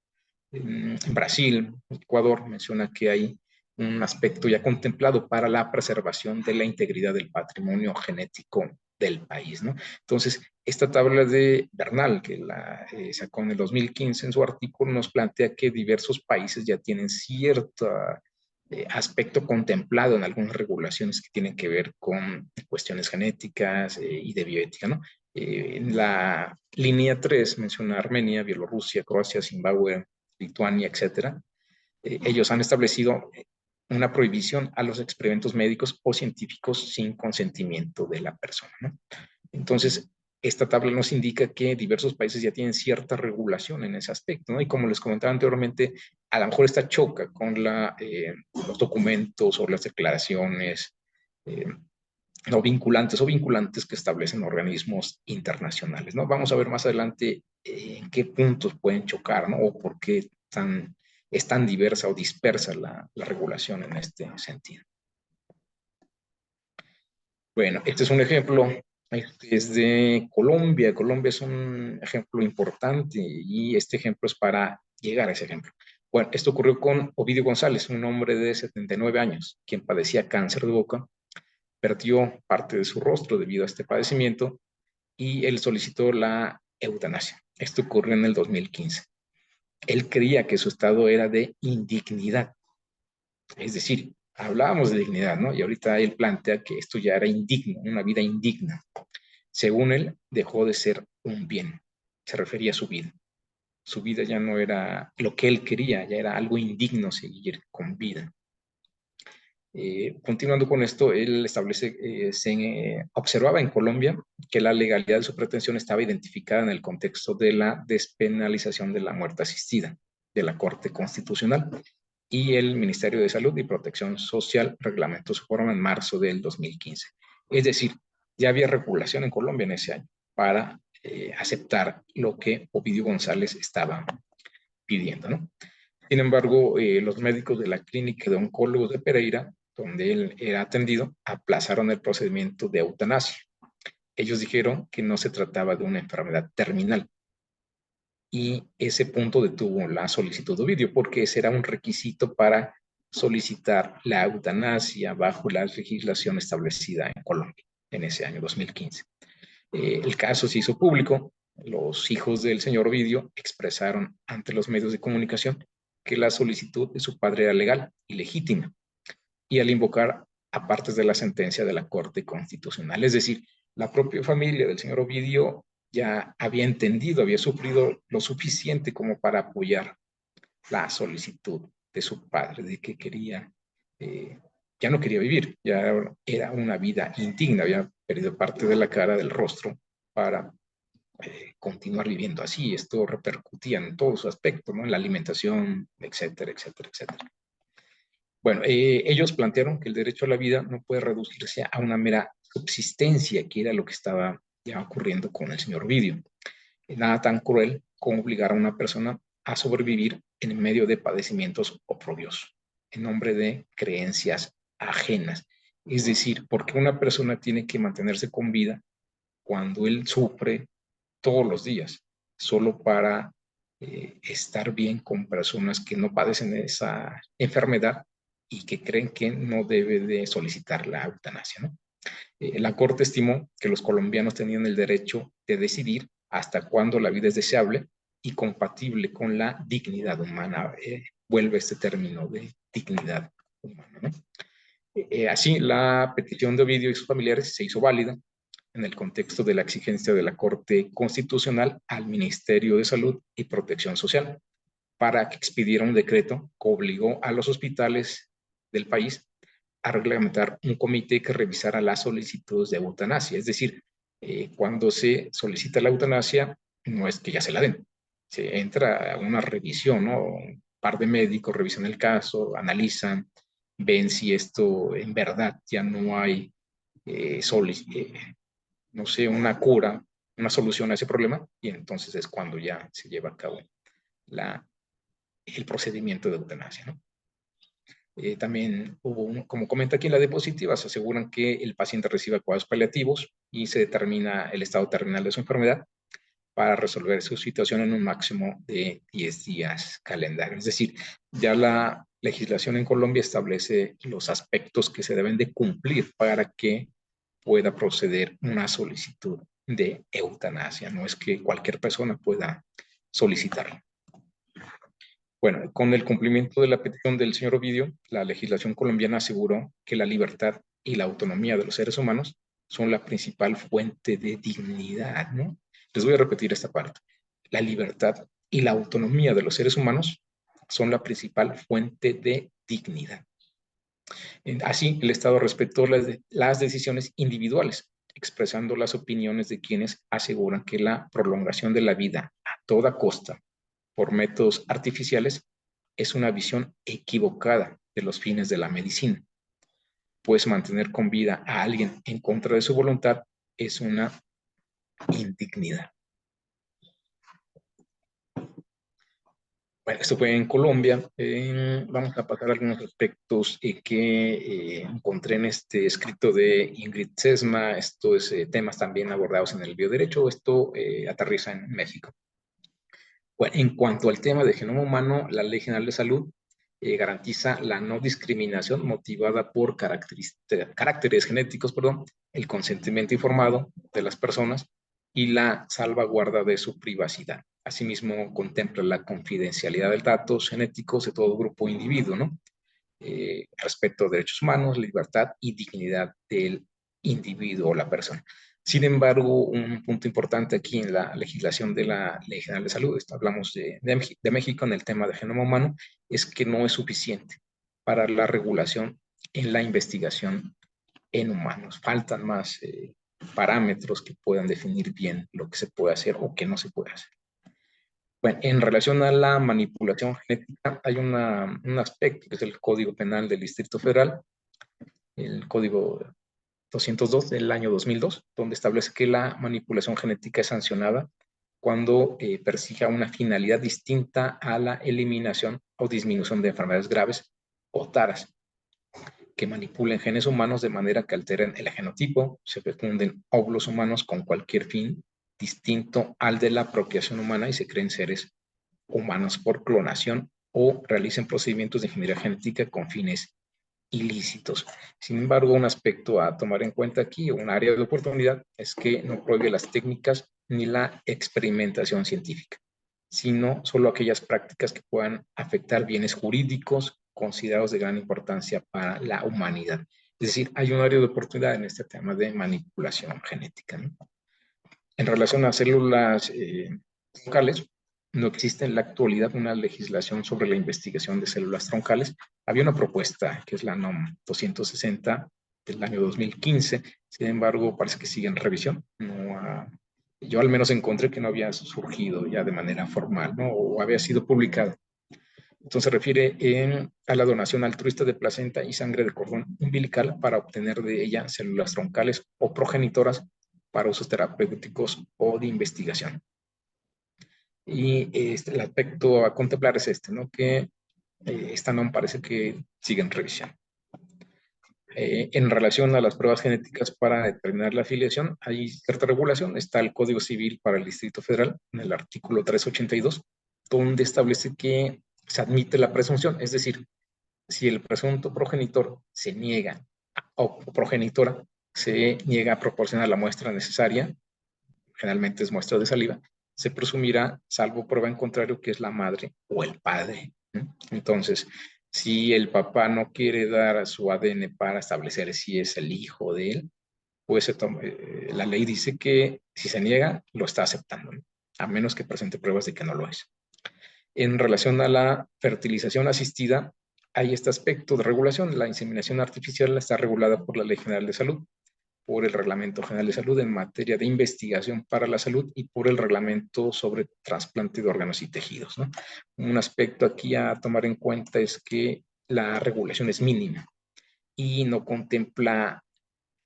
En Brasil, Ecuador, menciona que hay un aspecto ya contemplado para la preservación de la integridad del patrimonio genético del país, ¿no? Entonces, esta tabla de Bernal, que la sacó en el 2015 en su artículo, nos plantea que diversos países ya tienen cierto aspecto contemplado en algunas regulaciones que tienen que ver con cuestiones genéticas y de bioética, ¿no? En la línea 3 menciona Armenia, Bielorrusia, Croacia, Zimbabue, Lituania, etcétera. Ellos han establecido una prohibición a los experimentos médicos o científicos sin consentimiento de la persona, ¿no? Entonces, esta tabla nos indica que diversos países ya tienen cierta regulación en ese aspecto, ¿no? Y como les comentaba anteriormente, a lo mejor esta choca con los documentos o las declaraciones no vinculantes o vinculantes que establecen organismos internacionales, ¿no? Vamos a ver más adelante en qué puntos pueden chocar, ¿no? O por qué es tan diversa o dispersa la regulación en este sentido. Bueno, este es un ejemplo, es de Colombia. Colombia es un ejemplo importante y este ejemplo es para llegar a ese ejemplo. Bueno, esto ocurrió con Ovidio González, un hombre de 79 años, quien padecía cáncer de boca, perdió parte de su rostro debido a este padecimiento y él solicitó la eutanasia. Esto ocurrió en el 2015. Él creía que su estado era de indignidad, es decir, hablábamos de dignidad, ¿no? Y ahorita él plantea que esto ya era indigno, una vida indigna. Según él, dejó de ser un bien, se refería a su vida. Su vida ya no era lo que él quería, ya era algo indigno seguir con vida. Continuando con esto, él se observaba en Colombia que la legalidad de su pretensión estaba identificada en el contexto de la despenalización de la muerte asistida de la Corte Constitucional y el Ministerio de Salud y Protección Social reglamentó su forma en marzo del 2015. Es decir, ya había regulación en Colombia en ese año para aceptar lo que Ovidio González estaba pidiendo, ¿no? Sin embargo, los médicos de la Clínica de Oncólogos de Pereira, donde él era atendido, aplazaron el procedimiento de eutanasia. Ellos dijeron que no se trataba de una enfermedad terminal. Y ese punto detuvo la solicitud de Ovidio, porque ese era un requisito para solicitar la eutanasia bajo la legislación establecida en Colombia en ese año 2015. El caso se hizo público. Los hijos del señor Ovidio expresaron ante los medios de comunicación que la solicitud de su padre era legal y legítima, y al invocar a partes de la sentencia de la Corte Constitucional. Es decir, la propia familia del señor Ovidio ya había entendido, había sufrido lo suficiente como para apoyar la solicitud de su padre, de que quería, ya no quería vivir, ya era una vida indigna, había perdido parte de la cara, del rostro, para continuar viviendo así. Esto repercutía en todo su aspecto, ¿no? En la alimentación, etcétera, etcétera, etcétera. Bueno, ellos plantearon que el derecho a la vida no puede reducirse a una mera subsistencia, que era lo que estaba ya ocurriendo con el señor Ovidio. Nada tan cruel como obligar a una persona a sobrevivir en medio de padecimientos oprobiosos, en nombre de creencias ajenas. Es decir, porque una persona tiene que mantenerse con vida cuando él sufre todos los días, solo para estar bien con personas que no padecen esa enfermedad y que creen que no debe de solicitar la eutanasia, ¿no? La Corte estimó que los colombianos tenían el derecho de decidir hasta cuándo la vida es deseable y compatible con la dignidad humana. Vuelve este término de dignidad humana, ¿no? Así, la petición de Ovidio y sus familiares se hizo válida en el contexto de la exigencia de la Corte Constitucional al Ministerio de Salud y Protección Social para que expidiera un decreto que obligó a los hospitales del país a reglamentar un comité que revisara las solicitudes de eutanasia. Es decir, cuando se solicita la eutanasia, no es que ya se la den, se entra a una revisión, ¿no? par de médicos revisan el caso, analizan, ven si esto en verdad ya no hay, no sé, una cura, una solución a ese problema, y entonces es cuando ya se lleva a cabo el procedimiento de eutanasia, ¿no? También hubo, como comenta aquí en la diapositiva, se aseguran que el paciente reciba cuidados paliativos y se determina el estado terminal de su enfermedad para resolver su situación en un máximo de 10 días calendario. Es decir, ya la legislación en Colombia establece los aspectos que se deben de cumplir para que pueda proceder una solicitud de eutanasia. No es que cualquier persona pueda solicitarlo. Bueno, con el cumplimiento de la petición del señor Ovidio, la legislación colombiana aseguró que la libertad y la autonomía de los seres humanos son la principal fuente de dignidad, ¿no? Les voy a repetir esta parte. La libertad y la autonomía de los seres humanos son la principal fuente de dignidad. Así, el Estado respetó las decisiones individuales, expresando las opiniones de quienes aseguran que la prolongación de la vida a toda costa por métodos artificiales es una visión equivocada de los fines de la medicina, pues mantener con vida a alguien en contra de su voluntad es una indignidad. Bueno, esto fue en Colombia. Vamos a pasar a algunos aspectos que encontré en este escrito de Ingrid Sesma. Estos temas también abordados en el bioderecho. Esto aterriza en México. Bueno, en cuanto al tema de genoma humano, la Ley General de Salud garantiza la no discriminación motivada por caracteres genéticos, el consentimiento informado de las personas y la salvaguarda de su privacidad. Asimismo, contempla la confidencialidad de datos genéticos de todo grupo o individuo, ¿no? Respeto a derechos humanos, libertad y dignidad del individuo o la persona. Sin embargo, un punto importante aquí en la legislación de la Ley General de Salud, hablamos de México en el tema de genoma humano, es que no es suficiente para la regulación en la investigación en humanos. Faltan más parámetros que puedan definir bien lo que se puede hacer o que no se puede hacer. Bueno, en relación a la manipulación genética, hay un aspecto que es el Código Penal del Distrito Federal, el Código 202 del año 2002, donde establece que la manipulación genética es sancionada cuando persiga una finalidad distinta a la eliminación o disminución de enfermedades graves o taras, que manipulen genes humanos de manera que alteren el genotipo, se fecunden óvulos humanos con cualquier fin distinto al de la procreación humana y se creen seres humanos por clonación o realicen procedimientos de ingeniería genética con fines ilícitos. Sin embargo, un aspecto a tomar en cuenta aquí, un área de oportunidad, es que no prohíbe las técnicas ni la experimentación científica, sino solo aquellas prácticas que puedan afectar bienes jurídicos considerados de gran importancia para la humanidad. Es decir, hay un área de oportunidad en este tema de manipulación genética, ¿no? En relación a células troncales, no existe en la actualidad una legislación sobre la investigación de células troncales. Había una propuesta que es la NOM 260 del año 2015, sin embargo parece que sigue en revisión. Yo al menos encontré que no había surgido ya de manera formal, ¿no? O había sido publicada. Entonces se refiere a la donación altruista de placenta y sangre de cordón umbilical para obtener de ella células troncales o progenitoras para usos terapéuticos o de investigación. Y el aspecto a contemplar es este, ¿no? Que esta NOM parece que sigue en revisión. En relación a las pruebas genéticas para determinar la afiliación, hay cierta regulación. Está el Código Civil para el Distrito Federal, en el artículo 382, donde establece que se admite la presunción, es decir, si el presunto progenitor se niega o progenitora se niega a proporcionar la muestra necesaria, generalmente es muestra de saliva, se presumirá, salvo prueba en contrario, que es la madre o el padre. Entonces, si el papá no quiere dar su ADN para establecer si es el hijo de él, pues la ley dice que si se niega, lo está aceptando, ¿no? A menos que presente pruebas de que no lo es. En relación a la fertilización asistida, hay este aspecto de regulación. La inseminación artificial está regulada por la Ley General de Salud. por el Reglamento General de Salud en materia de investigación para la salud y por el Reglamento sobre trasplante de órganos y tejidos, ¿no? Un aspecto aquí a tomar en cuenta es que la regulación es mínima y no contempla,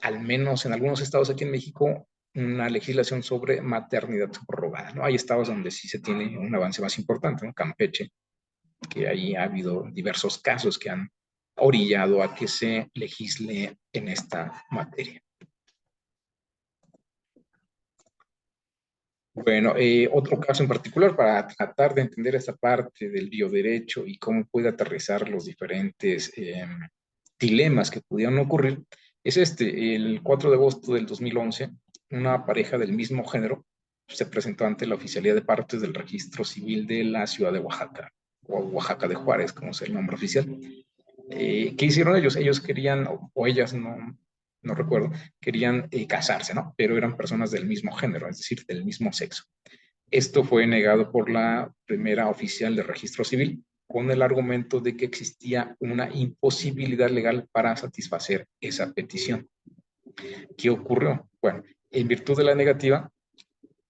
al menos en algunos estados aquí en México, una legislación sobre maternidad subrogada, ¿no? Hay estados donde sí se tiene un avance más importante, ¿no? Campeche, que ahí ha habido diversos casos que han orillado a que se legisle en esta materia. Bueno, otro caso en particular para tratar de entender esta parte del bioderecho y cómo puede aterrizar los diferentes dilemas que pudieran ocurrir, es el 4 de agosto del 2011, una pareja del mismo género se presentó ante la Oficialía de Partes del Registro Civil de la ciudad de Oaxaca, o Oaxaca de Juárez, como es el nombre oficial. ¿Qué hicieron ellos? Ellos querían, o ellas, no recuerdo, querían casarse, ¿no? Pero eran personas del mismo género, es decir, del mismo sexo. Esto fue negado por la primera oficial de registro civil con el argumento de que existía una imposibilidad legal para satisfacer esa petición. ¿Qué ocurrió? Bueno, en virtud de la negativa,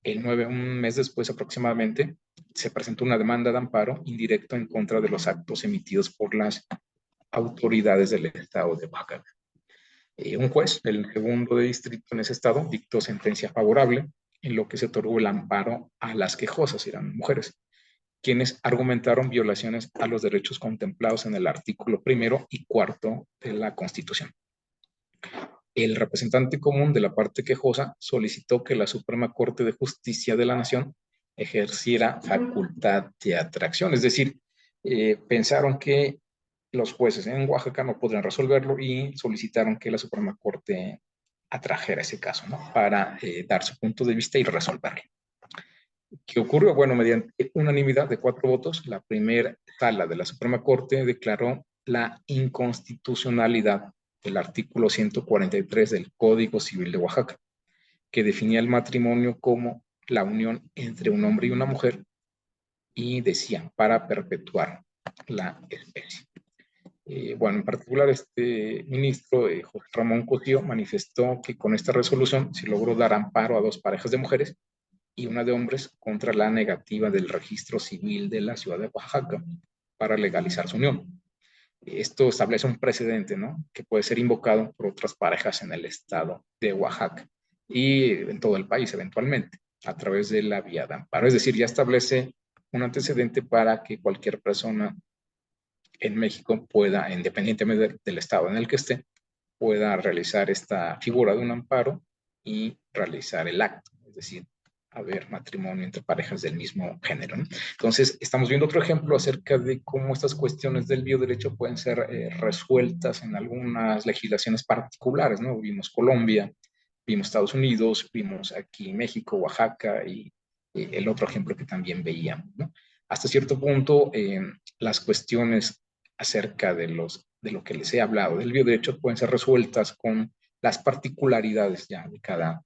un mes después aproximadamente, se presentó una demanda de amparo indirecto en contra de los actos emitidos por las autoridades del estado de Oaxaca. Un juez, el segundo de distrito en ese estado, dictó sentencia favorable, en lo que se otorgó el amparo a las quejosas, eran mujeres, quienes argumentaron violaciones a los derechos contemplados en el artículo 1 y 4 de la Constitución. El representante común de la parte quejosa solicitó que la Suprema Corte de Justicia de la Nación ejerciera facultad de atracción, es decir, pensaron que los jueces en Oaxaca no podrían resolverlo y solicitaron que la Suprema Corte atrajera ese caso, ¿no? Para dar su punto de vista y resolverlo. ¿Qué ocurrió? Bueno, mediante unanimidad de 4 votos, la primera sala de la Suprema Corte declaró la inconstitucionalidad del artículo 143 del Código Civil de Oaxaca, que definía el matrimonio como la unión entre un hombre y una mujer y decía, para perpetuar la especie. Bueno, en particular este ministro, José Ramón Cosío, manifestó que con esta resolución se logró dar amparo a 2 parejas de mujeres y una de hombres contra la negativa del registro civil de la ciudad de Oaxaca para legalizar su unión. Esto establece un precedente, ¿no? Que puede ser invocado por otras parejas en el estado de Oaxaca y en todo el país eventualmente, a través de la vía de amparo. Es decir, ya establece un antecedente para que cualquier persona en México pueda, independientemente del estado en el que esté, pueda realizar esta figura de un amparo y realizar el acto, es decir, haber matrimonio entre parejas del mismo género, ¿no? Entonces, estamos viendo otro ejemplo acerca de cómo estas cuestiones del bioderecho pueden ser resueltas en algunas legislaciones particulares, ¿no? Vimos Colombia, vimos Estados Unidos, vimos aquí México, Oaxaca y el otro ejemplo que también veíamos, ¿no? Hasta cierto punto, las cuestiones acerca de lo que les he hablado del bioderecho pueden ser resueltas con las particularidades ya de cada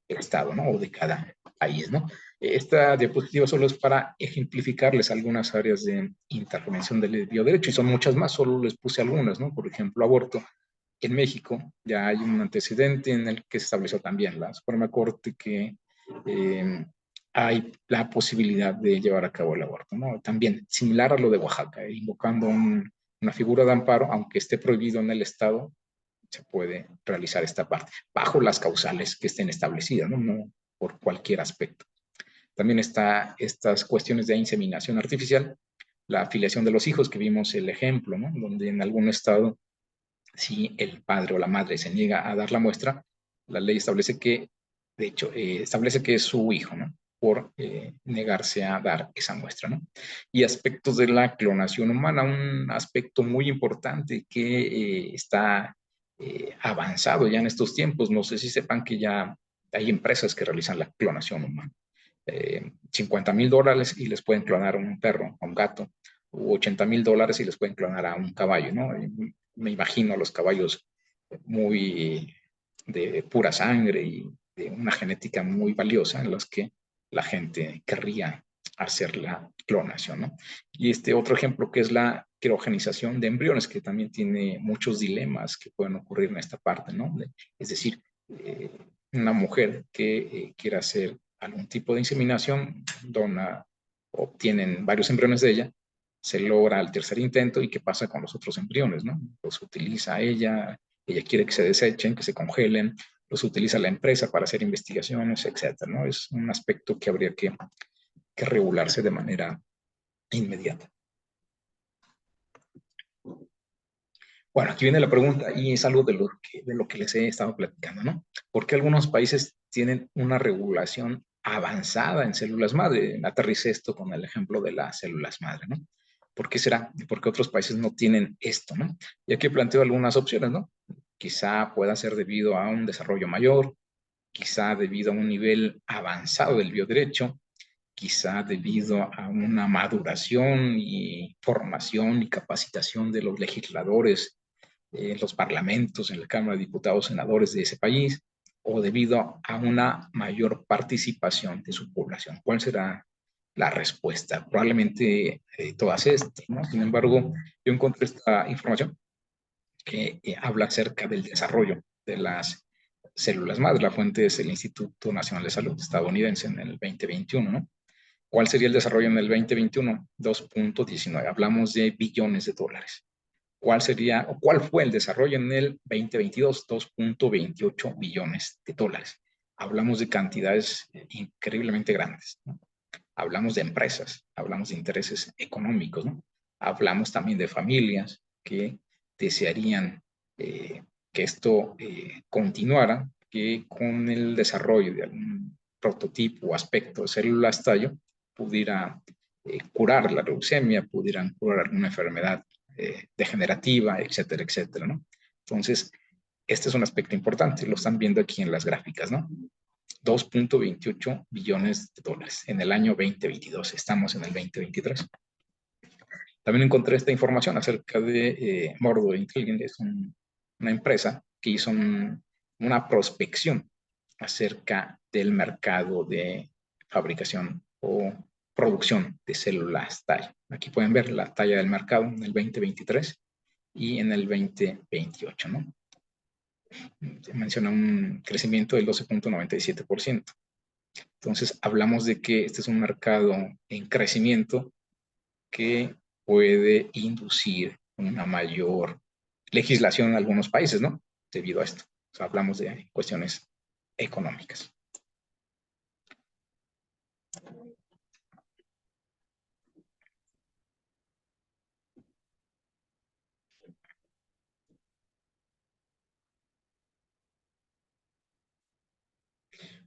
estado, ¿no? O de cada país, ¿no? Esta diapositiva solo es para ejemplificarles algunas áreas de intervención del bioderecho y son muchas más, solo les puse algunas, ¿no? Por ejemplo, aborto. En México ya hay un antecedente en el que se estableció también la Suprema Corte que hay la posibilidad de llevar a cabo el aborto, ¿no? También similar a lo de Oaxaca, invocando una figura de amparo, aunque esté prohibido en el estado, se puede realizar esta parte, bajo las causales que estén establecidas, ¿no? No por cualquier aspecto. También está estas cuestiones de inseminación artificial, la afiliación de los hijos, que vimos el ejemplo, ¿no? Donde en algún estado, si el padre o la madre se niega a dar la muestra, la ley establece que, de hecho, establece que es su hijo, ¿no? Por negarse a dar esa muestra, ¿no? Y aspectos de la clonación humana, un aspecto muy importante que está avanzado ya en estos tiempos. No sé si sepan que ya hay empresas que realizan la clonación humana. $50,000 y les pueden clonar a un perro, a un gato, o $80,000 y les pueden clonar a un caballo, ¿no? Me imagino a los caballos muy de pura sangre y de una genética muy valiosa en los que la gente querría hacer la clonación, ¿no? Y este otro ejemplo que es la criogenización de embriones, que también tiene muchos dilemas que pueden ocurrir en esta parte, ¿no? Es decir, una mujer que quiera hacer algún tipo de inseminación, dona, obtienen varios embriones de ella, se logra al tercer intento y qué pasa con los otros embriones, ¿no? Los utiliza ella quiere que se desechen, que se congelen, los utiliza la empresa para hacer investigaciones, etcétera, ¿no? Es un aspecto que habría que regularse de manera inmediata. Bueno, aquí viene la pregunta y es algo de lo que les he estado platicando, ¿no? ¿Por qué algunos países tienen una regulación avanzada en células madre? Aterricé esto con el ejemplo de las células madre, ¿no? ¿Por qué será? ¿Por qué otros países no tienen esto, no? Y aquí planteo algunas opciones, ¿no? Quizá pueda ser debido a un desarrollo mayor, quizá debido a un nivel avanzado del bioderecho, quizá debido a una maduración y formación y capacitación de los legisladores en los parlamentos, en la Cámara de Diputados, senadores de ese país, o debido a una mayor participación de su población. ¿Cuál será la respuesta? Probablemente todas estas, ¿no? Sin embargo, yo encontré esta información que habla acerca del desarrollo de las células madre. La fuente es el Instituto Nacional de Salud estadounidense en el 2021, ¿no? ¿Cuál sería el desarrollo en el 2021? 2.19. Hablamos de billones de dólares. ¿Cuál sería o cuál fue el desarrollo en el 2022? 2.28 billones de dólares. Hablamos de cantidades increíblemente grandes, ¿no? Hablamos de empresas, hablamos de intereses económicos, ¿no? Hablamos también de familias que desearían que esto continuara, que con el desarrollo de algún prototipo o aspecto de células tallo pudiera curar la leucemia, pudieran curar alguna enfermedad degenerativa, etcétera, etcétera, ¿no? Entonces, este es un aspecto importante, lo están viendo aquí en las gráficas, ¿no? 2.28 billones de dólares en el año 2022, estamos en el 2023. También encontré esta información acerca de Mordor Intelligence, es una empresa que hizo una prospección acerca del mercado de fabricación o producción de células tallo. Aquí pueden ver la talla del mercado en el 2023 y en el 2028, ¿no? Se menciona un crecimiento del 12.97%. Entonces, hablamos de que este es un mercado en crecimiento que puede inducir una mayor legislación en algunos países, ¿no? Debido a esto. O sea, hablamos de cuestiones económicas.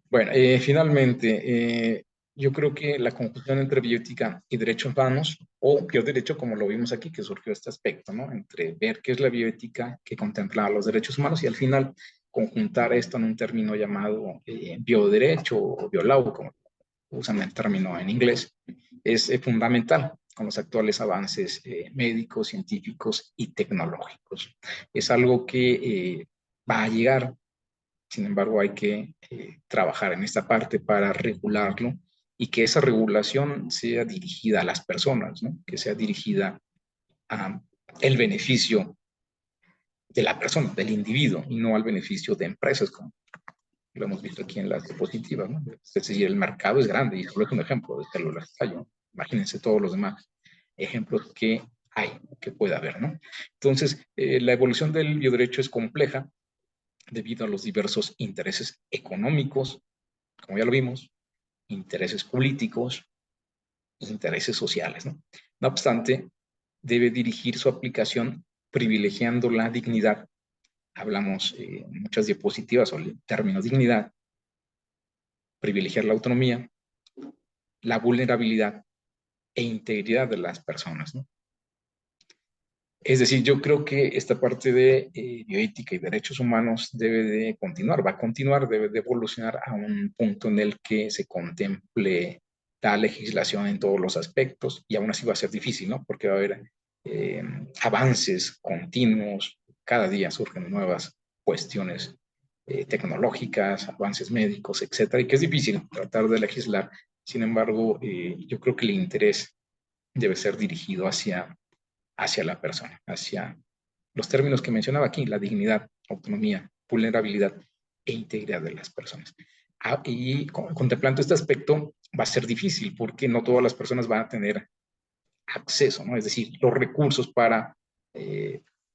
Bueno, finalmente, yo creo que la conjunción entre bioética y derechos humanos, o bioderecho, como lo vimos aquí, que surgió este aspecto, ¿no? Entre ver qué es la bioética que contempla los derechos humanos y al final conjuntar esto en un término llamado bioderecho o biolaw, como usan el término en inglés, es fundamental con los actuales avances médicos, científicos y tecnológicos. Es algo que va a llegar. Sin embargo, hay que trabajar en esta parte para regularlo y que esa regulación sea dirigida a las personas, ¿no? Que sea dirigida a el beneficio de la persona, del individuo, y no al beneficio de empresas, como lo hemos visto aquí en las diapositivas, ¿no? Es decir, el mercado es grande y solo es un ejemplo de células tallo. Imagínense todos los demás ejemplos que hay, que puede haber, ¿no? Entonces, la evolución del bioderecho es compleja, debido a los diversos intereses económicos, como ya lo vimos, intereses políticos, intereses sociales, ¿no? No obstante, debe dirigir su aplicación privilegiando la dignidad. Hablamos en muchas diapositivas sobre el término dignidad, privilegiar la autonomía, la vulnerabilidad e integridad de las personas, ¿no? Es decir, yo creo que esta parte de bioética y derechos humanos debe de continuar, va a continuar, debe de evolucionar a un punto en el que se contemple la legislación en todos los aspectos y aún así va a ser difícil, ¿no? Porque va a haber avances continuos, cada día surgen nuevas cuestiones tecnológicas, avances médicos, etcétera, y que es difícil tratar de legislar. Sin embargo, yo creo que el interés debe ser dirigido hacia la persona, hacia los términos que mencionaba aquí, la dignidad, autonomía, vulnerabilidad e integridad de las personas. Y contemplando este aspecto, va a ser difícil porque no todas las personas van a tener acceso, ¿no? Es decir, los recursos para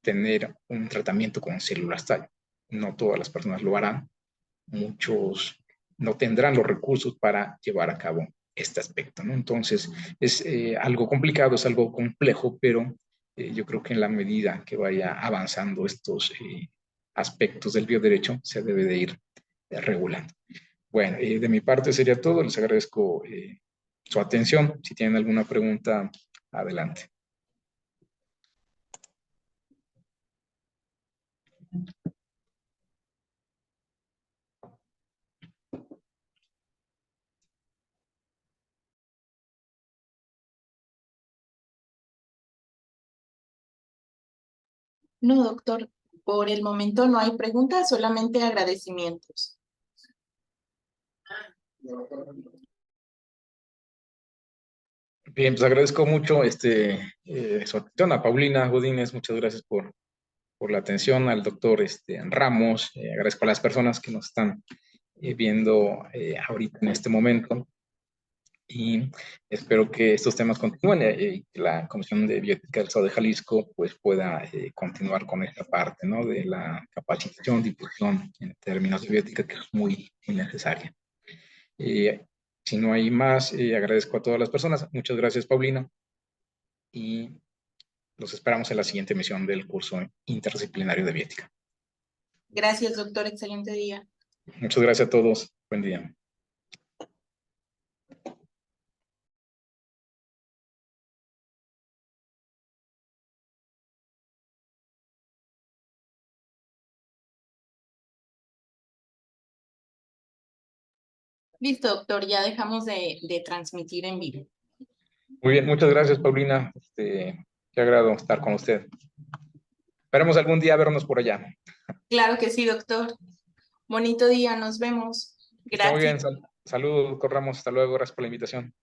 tener un tratamiento con células TAL. No todas las personas lo harán. Muchos no tendrán los recursos para llevar a cabo este aspecto, ¿no? Entonces, es algo complicado, es algo complejo, pero yo creo que en la medida que vaya avanzando estos aspectos del bioderecho, se debe de ir regulando. Bueno, de mi parte sería todo. Les agradezco su atención. Si tienen alguna pregunta, adelante. No, doctor, por el momento no hay preguntas, solamente agradecimientos. Bien, pues agradezco mucho su atención a Paulina Godínez. Muchas gracias por la atención, al doctor Ramos. Agradezco a las personas que nos están viendo ahorita en este momento. Y espero que estos temas continúen y que la Comisión de Bioética del Estado de Jalisco pues, pueda continuar con esta parte, ¿no? De la capacitación, difusión en términos de bioética, que es muy, muy necesaria. Si no hay más, agradezco a todas las personas. Muchas gracias, Paulina. Y los esperamos en la siguiente emisión del curso interdisciplinario de bioética. Gracias, doctor. Excelente día. Muchas gracias a todos. Buen día. Listo, doctor. Ya dejamos de transmitir en vivo. Muy bien, muchas gracias, Paulina. Qué agrado estar con usted. Esperemos algún día vernos por allá. Claro que sí, doctor. Bonito día. Nos vemos. Está muy bien. Gracias. Saludos, doctor Ramos. Hasta luego. Gracias por la invitación.